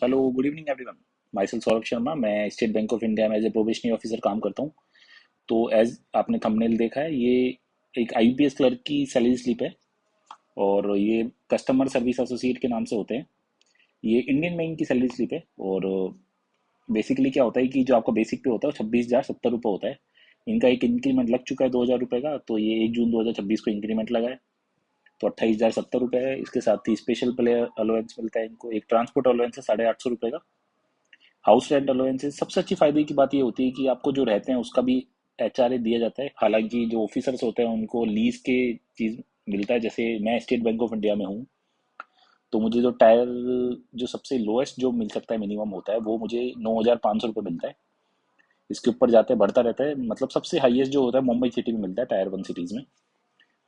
Hello, good evening everyone. My self Saurabh Sharma. मैं state bank of India में as a probationary officer काम करता हूँ। तो एज आपने थंबनेल देखा है, ये एक आईपीएस क्लर्क की सैलरी स्लिप है और ये कस्टमर सर्विस एसोसिएट के नाम से होते हैं। ये इंडियन बैंक की सैलरी स्लिप है और बेसिकली क्या होता है कि जो आपका बेसिक पे होता है वो 26,070 रुपये होता है। इनका एक इंक्रीमेंट लग चुका है 2,000 रुपये का, तो ये 1 जून 2026 को इंक्रीमेंट लगा है। तो 28,070 रुपये है। इसके साथ ही स्पेशल प्लेयर अलाउंस मिलता है इनको, एक ट्रांसपोर्ट अलाउंस है 850 रुपये का। हाउस रेंट अलाउंसेस, सबसे अच्छी फायदे की बात ये होती है कि आपको जो रहते हैं उसका भी एचआरए दिया जाता है। हालांकि जो ऑफिसर्स होते हैं उनको लीज के चीज मिलता है। जैसे मैं स्टेट बैंक ऑफ इंडिया में हूँ, तो मुझे जो टायर, जो सबसे लोएस्ट जो मिल सकता है मिनिमम होता है, वो मुझे 9,500 रुपये मिलता है। इसके ऊपर जाते हैं बढ़ता रहता है। मतलब सबसे हाईएस्ट जो होता है मुंबई सिटी में मिलता है, टायर 1 सिटीज में।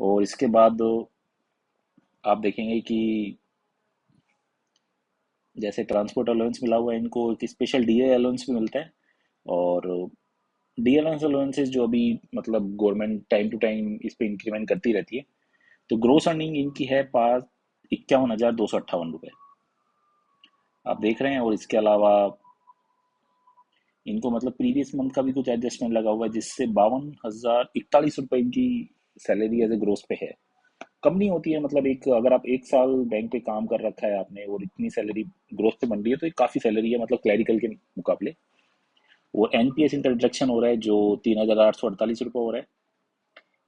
और इसके बाद आप देखेंगे कि जैसे ट्रांसपोर्ट अलाउंस मिला हुआ है इनको, एक स्पेशल डीए अलाउंस भी मिलता है। और डीएलएंस अलाउंसेस जो अभी मतलब गवर्नमेंट टाइम टू टाइम इस पे इंक्रीमेंट करती रहती है। तो ग्रोस अर्निंग इनकी है 51,258 रुपये, आप देख रहे हैं। और इसके अलावा इनको मतलब प्रीवियस मंथ का भी कुछ एडजस्टमेंट लगा हुआ है, जिससे 52,041 इनकी सैलरी एज ए ग्रोस पे है। कम नहीं होती है। मतलब एक, अगर आप 1 साल बैंक पे काम कर रखा है आपने और इतनी सैलरी ग्रोस पे बन रही है, तो ये काफ़ी सैलरी है मतलब क्लैरिकल के मुकाबले। और एनपीएस इंट्रोडक्शन हो रहा है जो 3,848 रुपये हो रहा है।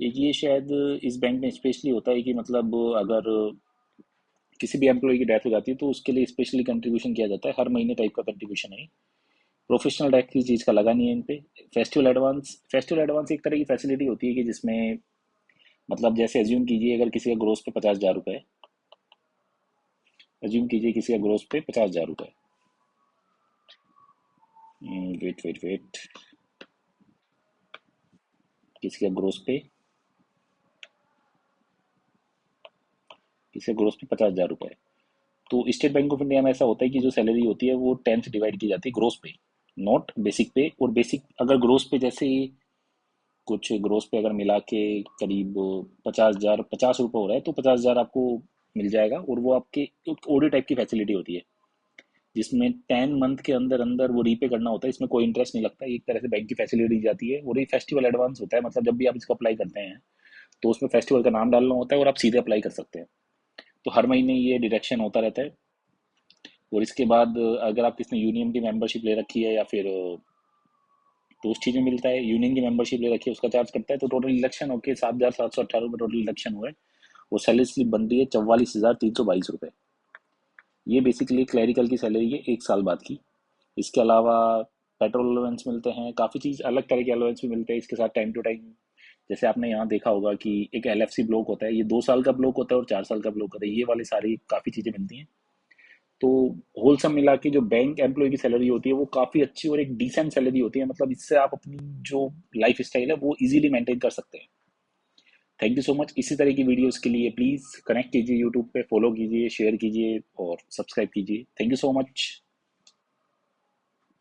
एक ये शायद इस बैंक में स्पेशली होता है कि मतलब अगर किसी भी एम्प्लॉय की डेथ हो जाती है तो उसके लिए स्पेशली कंट्रीब्यूशन किया जाता है, हर महीने टाइप का कंट्रीब्यूशन है। प्रोफेशनल टैक्स की चीज़ का लगा नहीं है इन पे। फेस्टिवल एडवांस एक तरह की फैसिलिटी होती है कि जिसमें मतलब जैसे एज्यूम कीजिए अगर किसी का ग्रोस पे 50,000 रुपये है। एज्यूम कीजिए किसी का ग्रोस पे 50,000 रुपये। वेट वेट वेट, किसी का ग्रोस पे 50,000 रुपये। तो स्टेट बैंक ऑफ इंडिया में ऐसा होता है कि जो सैलरी होती है वो 10 से डिवाइड की जाती है ग्रोस पे, नॉट बेसिक पे। और बेसिक अगर ग्रोस पे जैसे कुछ ग्रोस पे अगर मिला के करीब 50,000, 50 रुपये हो रहा है, तो 50,000 आपको मिल जाएगा। और वो आपके ओडी टाइप की फैसिलिटी होती है, जिसमें 10 मंथ के अंदर अंदर वो रीपे करना होता है। इसमें कोई इंटरेस्ट नहीं लगता, एक तरह से बैंक की फैसिलिटी दी जाती है। और ये फेस्टिवल एडवांस होता है, मतलब जब भी आप इसको अप्लाई करते हैं तो उसमें फेस्टिवल का नाम डालना होता है और आप सीधे अप्लाई कर सकते हैं। तो हर महीने ये डिडक्शन होता रहता है। और इसके बाद अगर आप किसने यूनियन की मेंबरशिप ले रखी है या फिर तो उस चीज़ में मिलता है। यूनियन की मेंबरशिप ले रखी है उसका चार्ज करता है। तो टोटल इलेक्शन होके 7,718 रुपये टोटल इलेक्शन हुए। वो सैलरी स्लिप बन रही है 44,322 रुपये। ये बेसिकली क्लैरिकल की सैलरी है 1 साल बाद की। इसके अलावा पेट्रोल अलाउंस मिलते हैं, काफ़ी चीज़ अलग तरह के अलाउंस भी मिलते हैं इसके साथ टाइम टू टाइम। जैसे आपने यहाँ देखा होगा कि एक एलएफसी ब्लॉक होता है, ये 2 साल का ब्लॉक होता है और 4 साल का ब्लॉक होता है। ये वाली सारी काफ़ी चीज़ें मिलती हैं। तो होलसम मिला के जो बैंक एम्प्लॉय की सैलरी होती है वो काफ़ी अच्छी और एक डिसेंट सैलरी होती है। मतलब इससे आप अपनी जो लाइफ स्टाइल है वो इजीली मेंटेन कर सकते हैं। Thank you so much. इसी तरह की वीडियोस के लिए प्लीज़ कनेक्ट कीजिए, यूट्यूब पे फॉलो कीजिए, शेयर कीजिए और सब्सक्राइब कीजिए। Thank you so much.